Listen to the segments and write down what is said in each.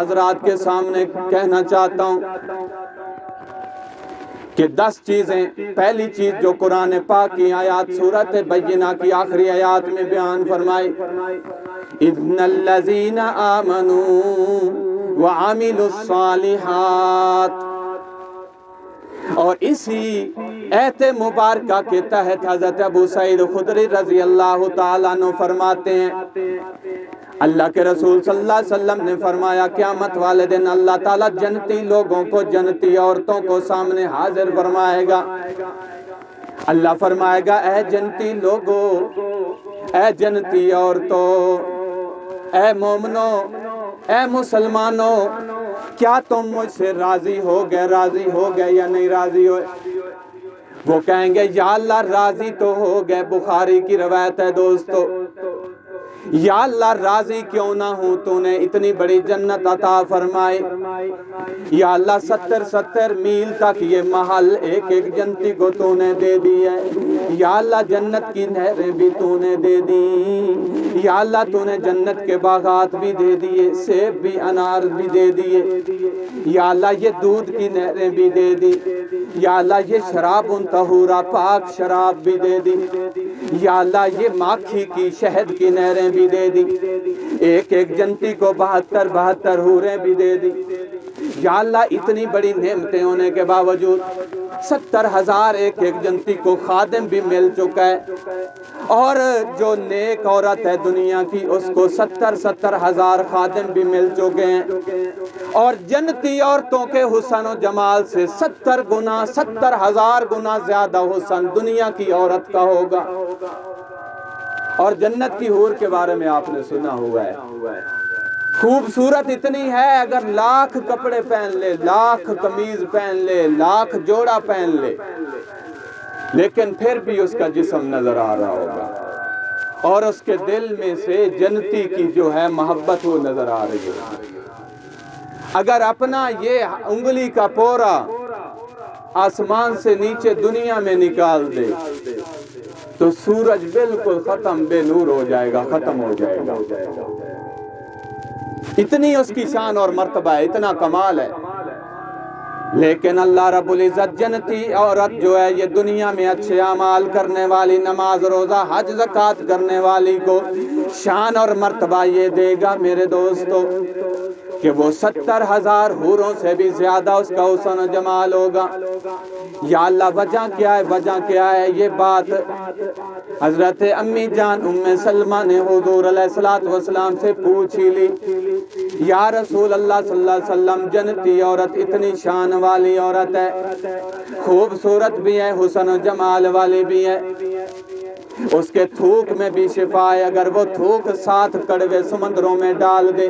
حضرات کے سامنے کہنا چاہتا ہوں کہ 10 چیزیں، پہلی چیز جو قرآن پاک کی آیات سورۃ بینہ کی آخری آیات میں بیان فرمائی، اِنَّ الَّذِينَ آمَنُوا وَعَمِلُوا الصَّالِحَاتِ، اور اسی ایت مبارکہ کے تحت حضرت ابو سعید خدری رضی اللہ تعالیٰ عنہ فرماتے ہیں، اللہ کے رسول صلی اللہ علیہ وسلم نے فرمایا قیامت والے دن اللہ تعالیٰ جنتی لوگوں کو، جنتی عورتوں کو سامنے حاضر فرمائے گا۔ اللہ فرمائے گا اے جنتی لوگوں، اے جنتی عورتوں، اے مومنوں، اے مسلمانوں، کیا تم مجھ سے راضی ہو گئے یا نہیں راضی ہوئے؟ وہ کہیں گے یا اللہ راضی تو ہو گئے۔ بخاری کی روایت ہے دوستو، یا اللہ راضی کیوں نہ ہوں، تو نے اتنی بڑی جنت عطا فرمائی، یا اللہ 70 میل تک یہ محل ایک ایک جنتی کو تو نے دے دی ہے، یا اللہ جنت کی نہریں بھی تو نے دے دی، یا اللہ تو نے جنت کے باغات بھی دے دیے، سیب بھی انار بھی دے دیے، یا اللہ یہ دودھ کی نہریں بھی دے دی، یا اللہ یہ شراب طہورہ پاک شراب بھی دے دی، یا اللہ یہ ماکھی کی شہد کی نہریں بھی دے دی، ایک ایک جنتی کو 72 حوریں بھی دے دی۔ یا اللہ اتنی بڑی نعمتیں ہونے کے باوجود 70,000 ایک ایک جنتی کو خادم بھی مل چکا ہے، اور جو نیک عورت ہے دنیا کی اس کو 70,000 خادم بھی مل چکے ہیں، اور جنتی عورتوں کے حسن و جمال سے 70,000 گنا زیادہ حسن دنیا کی عورت کا ہوگا۔ اور جنت کی حور کے بارے میں آپ نے سنا ہوا ہے، خوبصورت اتنی ہے اگر لاکھ کپڑے پہن لے، لاکھ قمیض پہن لے، لاکھ جوڑا پہن لے، لیکن پھر بھی اس کا جسم نظر آ رہا ہوگا، اور اس کے دل میں سے جنتی کی جو ہے محبت وہ نظر آ رہی ہے۔ اگر اپنا یہ انگلی کا پورا آسمان سے نیچے دنیا میں نکال دے تو سورج بالکل ختم، بے نور ہو جائے گا، ختم ہو جائے گا۔ اتنی اس کی شان اور مرتبہ ہے، اتنا کمال ہے، لیکن اللہ رب العزت جنتی عورت جو ہے یہ دنیا میں اچھے اعمال کرنے والی، نماز روزہ حج زکوٰۃ کرنے والی کو شان اور مرتبہ یہ دے گا میرے دوستو کہ وہ 70,000 حوروں سے بھی زیادہ اس کا حسن و جمال ہوگا۔ یا اللہ وجہ کیا ہے؟ وجہ کیا ہے؟ یہ بات حضرت امی جان ام سلمہ نے حضور علیہ السلام سے پوچھ ہی لی، یا رسول اللہ صلی اللہ علیہ وسلم جنتی عورت اتنی شان والی عورت ہے، خوبصورت بھی ہے، حسن و جمال والی بھی ہے، اس کے تھوک میں بھی شفا ہے، اگر وہ تھوک 7 کڑوے سمندروں میں ڈال دے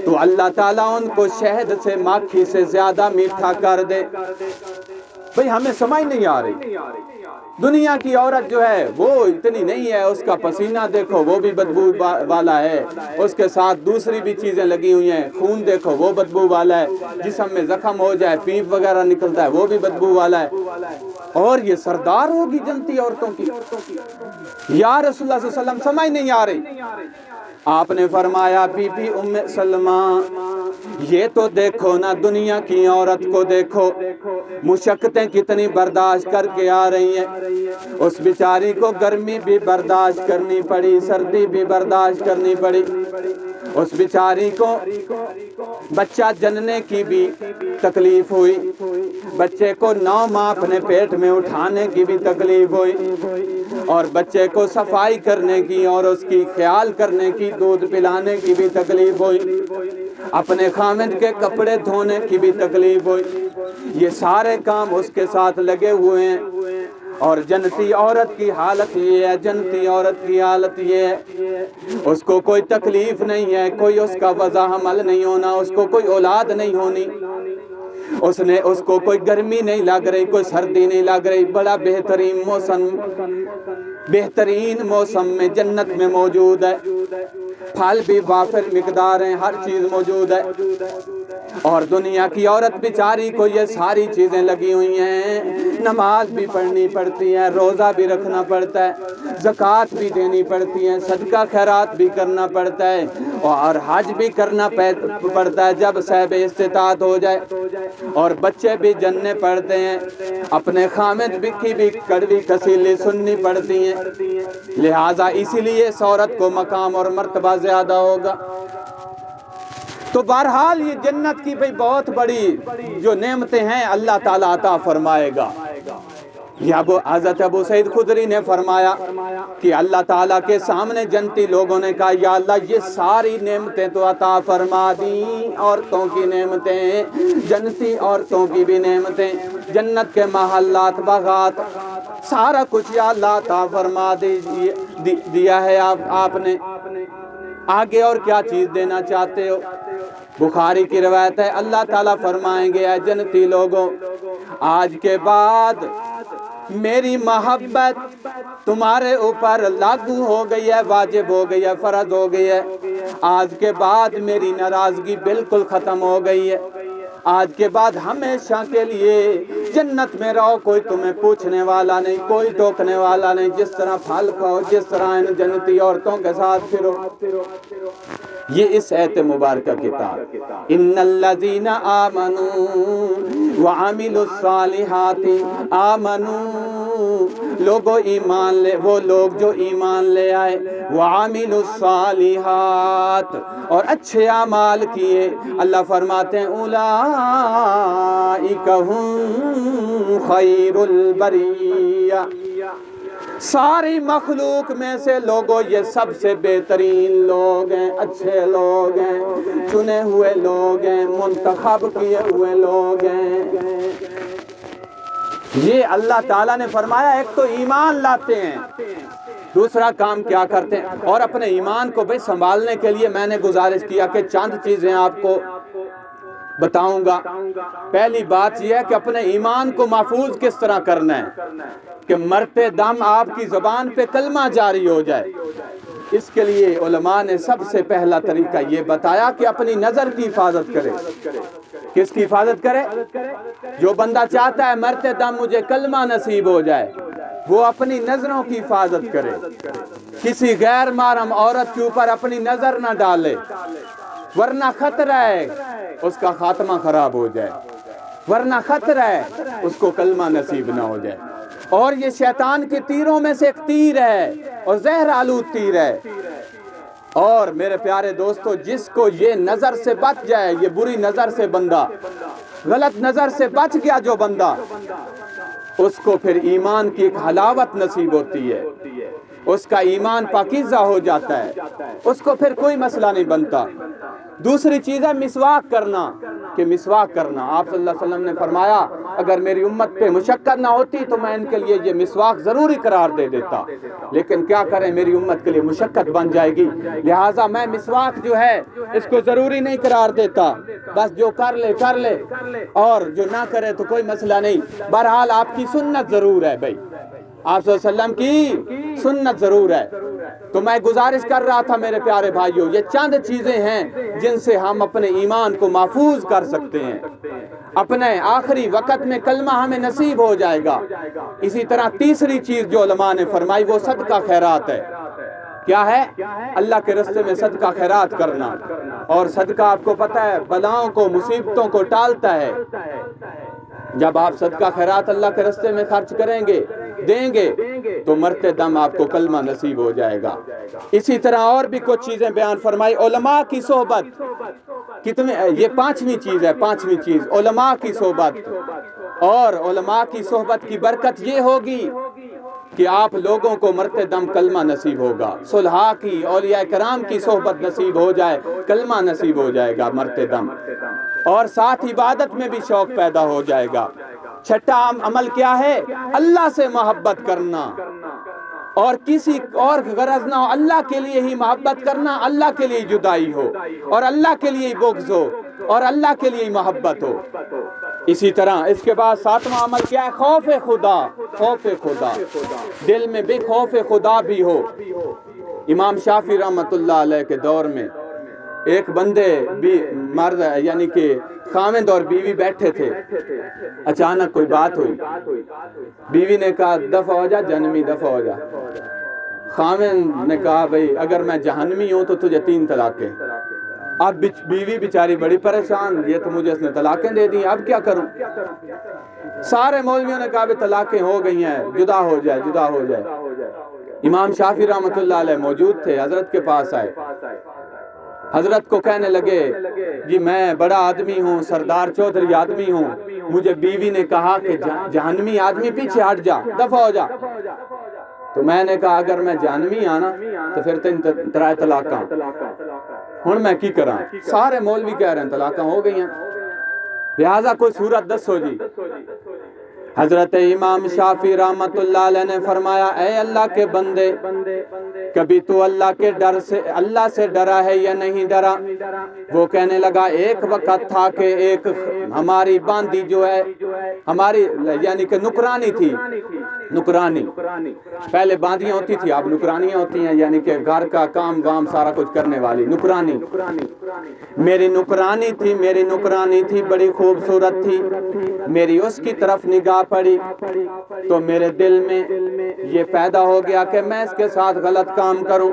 تو اللہ تعالیٰ ان کو شہد سے، ماکھی سے زیادہ میٹھا کر دے۔ بھئی ہمیں سمجھ نہیں آ رہی، دنیا کی عورت جو ہے وہ اتنی نہیں ہے، اس کا پسینہ دیکھو وہ بھی بدبو والا ہے، اس کے ساتھ دوسری بھی چیزیں لگی ہوئی ہیں، خون دیکھو وہ بدبو والا ہے، جسم میں زخم ہو جائے پیپ وغیرہ نکلتا ہے وہ بھی بدبو والا ہے، اور یہ سردار ہوگی جنتی عورتوں کی۔ یا رسول اللہ صلی اللہ علیہ وسلم سمجھ نہیں آ رہی، آپ نے فرمایا بی بی ام سلمہ یہ تو دیکھو نا، دنیا کی عورت کو دیکھو، مشقتیں کتنی برداشت کر کے آ رہی ہیں، اس بیچاری کو گرمی بھی برداشت کرنی پڑی، سردی بھی برداشت کرنی پڑی، اس بیچاری کو بچہ جننے کی بھی تکلیف ہوئی، بچے کو 9 ماہ اپنے پیٹ میں اٹھانے کی بھی تکلیف ہوئی، اور بچے کو صفائی کرنے کی اور اس کی خیال کرنے کی، دودھ پلانے کی بھی تکلیف ہوئی، اپنے خامد کے کپڑے دھونے کی بھی تکلیف ہوئی، یہ سارے کام اس کے ساتھ لگے ہوئے ہیں۔ اور جنتی عورت کی حالت یہ ہے، جنتی عورت کی حالت یہ ہے، اس کو کوئی تکلیف نہیں ہے، کوئی اس کا وضع حمل نہیں ہونا، اس کو کوئی اولاد نہیں ہونی، اس کو کوئی گرمی نہیں لگ رہی، کوئی سردی نہیں لگ رہی، بڑا بہترین موسم میں جنت میں موجود ہے، پھل بھی وافر مقدار ہیں، ہر چیز موجود ہے، اور دنیا کی عورت بیچاری کو یہ ساری چیزیں لگی ہوئی ہیں، نماز بھی پڑھنی پڑتی ہے، روزہ بھی رکھنا پڑتا ہے، زکوٰۃ بھی دینی پڑتی ہے، صدقہ خیرات بھی کرنا پڑتا ہے، اور حج بھی کرنا پڑتا ہے جب صاحب استطاعت ہو جائے، اور بچے بھی جننے پڑتے ہیں، اپنے خامد کی بھی کڑوی کسیلی سننی پڑتی ہیں، لہٰذا اسی لیے اس عورت کو مقام اور مرتبہ زیادہ ہوگا۔ تو بہرحال یہ جنت کی بہت بڑی جو نعمتیں ہیں اللہ تعالیٰ عطا فرمائے گا۔ یہ حضرت ابو سعید خدری نے فرمایا کہ اللہ تعالیٰ کے سامنے جنتی لوگوں نے کہا یا اللہ یہ ساری نعمتیں تو عطا فرما دیں، عورتوں کی نعمتیں، جنتی عورتوں کی بھی نعمتیں، جنت کے محلات، باغات، سارا کچھ یا اللہ عطا فرما دیا ہے آپ نے، آگے اور کیا چیز دینا چاہتے ہو؟ بخاری کی روایت ہے اللہ تعالیٰ فرمائیں گے اے جنتی لوگوں، آج کے بعد میری محبت تمہارے اوپر لاگو ہو گئی ہے، واجب ہو گئی ہے، فرض ہو گئی ہے، آج کے بعد میری ناراضگی بالکل ختم ہو گئی ہے، آج کے بعد ہمیشہ کے لیے جنت میں رہو، کوئی تمہیں پوچھنے والا نہیں، کوئی ٹوکنے والا نہیں، جس طرح پھل کھاؤ، جس طرح ان جنتی عورتوں کے ساتھ پھرو۔ یہ اس آیت مبارکہ کتاب ان الذین آمنوا وعملوا الصالحات آمنوا، لوگوں ایمان لے، وہ لوگ جو ایمان لے آئے، وعملوا الصالحات، اور اچھے اعمال کیے، اللہ فرماتے ہیں اولئک هم خیر البریہ، ساری مخلوق میں سے لوگوں یہ سب سے بہترین لوگ ہیں، اچھے لوگ ہیں، چنے ہوئے لوگ ہیں، منتخب کیے ہوئے لوگ ہیں۔ یہ اللہ تعالیٰ نے فرمایا ایک تو ایمان لاتے ہیں، دوسرا کام کیا کرتے ہیں، اور اپنے ایمان کو بھی سنبھالنے کے لیے میں نے گزارش کیا کہ چند چیزیں آپ کو بتاؤں گا۔ پہلی بات یہ ہے کہ اپنے ایمان کو محفوظ کس طرح کرنا ہے کہ مرتے دم آپ کی زبان پہ کلمہ جاری ہو جائے۔ اس کے لیے علماء نے سب سے پہلا طریقہ یہ بتایا کہ اپنی نظر کی حفاظت کرے۔ کس کی حفاظت کرے؟ جو بندہ چاہتا ہے مرتے دم مجھے کلمہ نصیب ہو جائے، وہ اپنی نظروں کی حفاظت کرے، کسی غیر محرم عورت کے اوپر اپنی نظر نہ ڈالے، ورنہ خطرہ ہے اس کا خاتمہ خراب ہو جائے، ورنہ خطرہ ہے اس کو کلمہ نصیب نہ ہو جائے۔ اور یہ شیطان کے تیروں میں سے ایک تیر ہے، اور زہر آلود تیر ہے۔ اور میرے پیارے دوستو، جس کو یہ نظر سے بچ جائے، یہ بری نظر سے بندہ، غلط نظر سے بچ گیا جو بندہ، اس کو پھر ایمان کی ایک حلاوت نصیب ہوتی ہے، اس کا ایمان پاکیزہ ہو جاتا ہے، اس کو پھر کوئی مسئلہ نہیں بنتا۔ دوسری چیز ہے مسواک کرنا، کہ مسواک کرنا، آپ صلی اللہ علیہ وسلم نے فرمایا اگر میری امت پہ مشقت نہ ہوتی تو میں ان کے لیے یہ مسواک ضروری قرار دے دیتا، لیکن کیا کریں میری امت کے لیے مشقت بن جائے گی، لہٰذا میں مسواک جو ہے اس کو ضروری نہیں قرار دیتا، بس جو کر لے کر لے، اور جو نہ کرے تو کوئی مسئلہ نہیں۔ بہرحال آپ کی سنت ضرور ہے بھائی، آپ صلی اللہ علیہ وسلم کی سنت ضرور ہے۔ تو میں گزارش کر رہا تھا میرے پیارے بھائیوں، یہ چند چیزیں ہیں جن سے ہم اپنے ایمان کو محفوظ کر سکتے ہیں، اپنے آخری وقت میں کلمہ ہمیں نصیب ہو جائے گا۔ اسی طرح تیسری چیز جو علماء نے فرمائی وہ صدقہ خیرات ہے۔ کیا ہے؟ اللہ کے راستے میں صدقہ خیرات کرنا، اور صدقہ آپ کو پتہ ہے بلاؤں کو، مصیبتوں کو ٹالتا ہے۔ جب آپ صدقہ خیرات اللہ کے راستے میں خرچ کریں گے، دیں گے، تو مرتے دم آپ کو کلمہ نصیب ہو جائے گا۔ اسی طرح اور بھی کچھ چیزیں بیان فرمائی، علماء کی صحبت، یہ پانچویں چیز ہے، پانچویں چیز علماء کی صحبت، اور علماء کی صحبت کی برکت یہ ہوگی کہ آپ لوگوں کو مرتے دم کلمہ نصیب ہوگا، صلحاء کی، اولیاء کرام کی صحبت نصیب ہو جائے، کلمہ نصیب ہو جائے گا مرتے دم، اور ساتھ عبادت میں بھی شوق پیدا ہو جائے گا۔ چھٹا عمل کیا ہے؟ اللہ سے محبت کرنا، اور کسی اور غرض نہ ہو، اللہ کے لیے ہی محبت کرنا، اللہ کے لیے جدائی ہو، اور اللہ کے لیے بغض ہو، اور اللہ کے لیے محبت ہو۔ اسی طرح اس کے بعد ساتواں عمل کیا ہے؟ خوف خدا، خوف خدا، دل میں بھی خوف خدا بھی ہو، امام شافعی رحمۃ اللہ علیہ کے دور میں ایک بندے بھی مرد یعنی کہ خاوند اور بیوی بیٹھے تھے، اچانک کوئی بات ہوئی، بیوی نے کہا دفع ہو جا جہنمی، دفع ہو جا۔ خاوند نے کہا بھئی اگر میں جہنمی ہوں تو تجھے 3 طلاقیں۔ اب بیوی بیچاری بڑی پریشان، یہ تو مجھے اس نے طلاقیں دے دی، اب کیا کروں؟ سارے مولویوں نے کہا بھی طلاقیں ہو گئی ہیں، جدا ہو جائے، جدا ہو جائے۔ امام شافعی رحمۃ اللہ علیہ موجود تھے، حضرت کے پاس آئے، حضرت کو کہنے لگے جی میں بڑا آدمی ہوں، سردار چودھری آدمی ہوں، مجھے بیوی نے کہا کہ جہنمی آدمی پیچھے ہٹ جا، دفع ہو جا۔ تو میں نے کہا اگر میں جہنمی آنا تو پھر 3 طلاقاں، ہن میں کی کراں؟ سارے مولوی کہہ رہے ہیں طلاقاں ہو گئی ہیں، لہٰذا کوئی صورت دسو جی۔ حضرت امام شافعی رحمۃ اللہ علیہ نے فرمایا اے اللہ کے بندے، کبھی تو اللہ سے ڈرا ہے یا نہیں ڈرا؟ وہ کہنے لگا ایک وقت تھا کہ ایک ہماری باندی جو ہے، ہماری یعنی کہ نکرانی تھی، نکرانی، پہلے باندیاں ہوتی تھی، اب نکرانیاں ہوتی ہیں، یعنی کہ گھر کا کام وام سارا کچھ کرنے والی نکرانی۔ میری نکرانی تھی، بڑی خوبصورت تھی، میری اس کی طرف نگاہ پڑی تو میرے دل میں یہ پیدا ہو گیا کہ میں اس کے ساتھ غلط کام کروں۔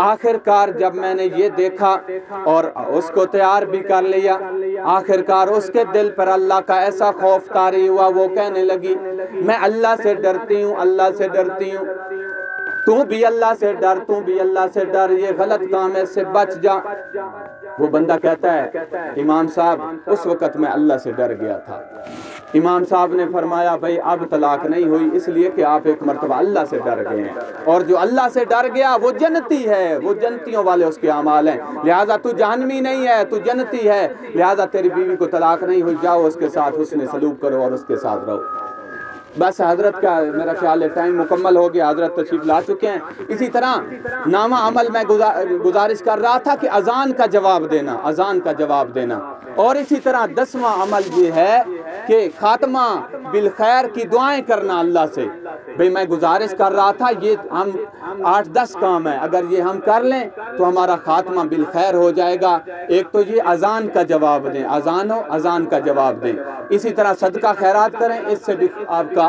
آخر کار جب میں نے یہ دیکھا اور اس کو تیار بھی کر لیا، آخر کار اس کے دل پر اللہ کا ایسا خوف طاری ہوا، وہ کہنے لگی میں اللہ سے ڈرتی ہوں، اللہ سے ڈرتی ہوں، تو بھی اللہ سے ڈر، تو بھی اللہ سے ڈر، یہ غلط کام ہے، اس سے بچ جا۔ وہ بندہ کہتا ہے امام صاحب اس وقت میں اللہ سے ڈر گیا تھا۔ امام صاحب نے فرمایا بھائی اب طلاق نہیں ہوئی، اس لیے کہ آپ ایک مرتبہ اللہ سے ڈر گئے ہیں، اور جو اللہ سے ڈر گیا وہ جنتی ہے، وہ جنتیوں والے اس کے اعمال ہیں، لہٰذا تو جہنمی نہیں ہے، تو جنتی ہے، لہٰذا تیری بیوی کو طلاق نہیں ہوئی، جاؤ اس کے ساتھ حسن سلوک کرو اور اس کے ساتھ رہو۔ بس حضرت کا میرا خیال ہے ٹائم مکمل ہو گیا، حضرت تشریف لا چکے ہیں۔ اسی طرح نامہ عمل میں گزارش کر رہا تھا کہ اذان کا جواب دینا، اذان کا جواب دینا، اور اسی طرح 10واں عمل یہ ہے کہ خاتمہ بالخیر کی دعائیں کرنا اللہ سے۔ بھئی میں گزارش کر رہا تھا یہ ہم 8-10 کام ہیں، اگر یہ ہم کر لیں تو ہمارا خاتمہ بالخیر ہو جائے گا۔ ایک تو یہ اذان کا جواب دیں، اذان ہو اذان کا جواب دیں، اسی طرح صدقہ خیرات کریں، اس سے بھی آپ کا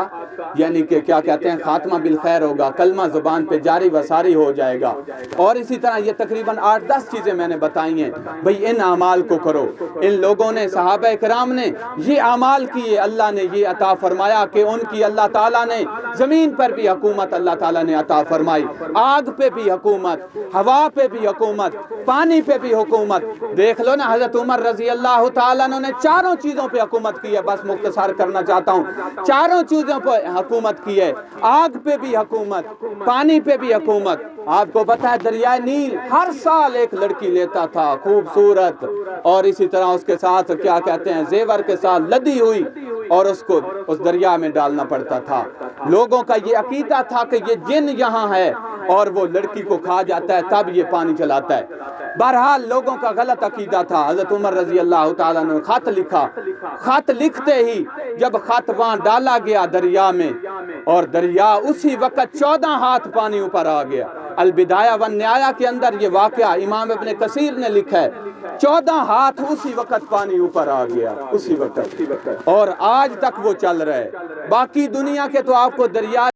یعنی کہ کیا کہتے ہیں خاتمہ بالخیر ہوگا، کلمہ زبان پہ جاری و ساری ہو جائے گا۔ اور اسی طرح یہ تقریباً 8-10 چیزیں میں نے بتائی ہیں، بھئی ان اعمال کو کرو۔ ان لوگوں نے، صحابہ کرام نے یہ اعمال کیے، اللہ نے یہ عطا فرمایا کہ ان کی اللہ تعالیٰ نے زمین پر بھی حکومت اللہ تعالیٰ نے عطا فرمائی، آگ پہ بھی حکومت، ہوا پہ بھی حکومت، پانی پہ بھی حکومت۔ دیکھ لو نا حضرت عمر رضی اللہ تعالیٰ نے 4 چیزوں پہ حکومت کی ہے، بس مختصر کرنا چاہتا ہوں، 4 چیزوں پہ حکومت کی ہے، آگ پہ بھی حکومت، پانی پہ بھی حکومت۔ آپ کو پتہ ہے دریائے نیل ہر سال ایک لڑکی لیتا تھا خوبصورت، اور اسی طرح اس کے ساتھ کیا کہتے ہیں زیور کے ساتھ لدی ہوئی، اور اس کو اس دریا میں ڈالنا پڑتا تھا۔ لوگوں کا یہ عقیدہ تھا کہ یہ جن یہاں ہے اور وہ لڑکی کو کھا جاتا ہے تب یہ پانی چلاتا ہے۔ بہرحال لوگوں کا غلط عقیدہ تھا۔ حضرت عمر رضی اللہ تعالیٰ نے خط لکھا، خط لکھتے ہی جب خط وہاں ڈالا گیا دریا میں، اور دریا اسی وقت 14 ہاتھ پانی اوپر آ گیا۔ البدایہ والنہایہ کے اندر یہ واقعہ امام ابن کثیر نے لکھا ہے، 14 ہاتھ اسی وقت پانی اوپر آ گیا، اسی وقت، اور آج تک وہ چل رہا ہے۔ باقی دنیا کے تو آپ کو دریا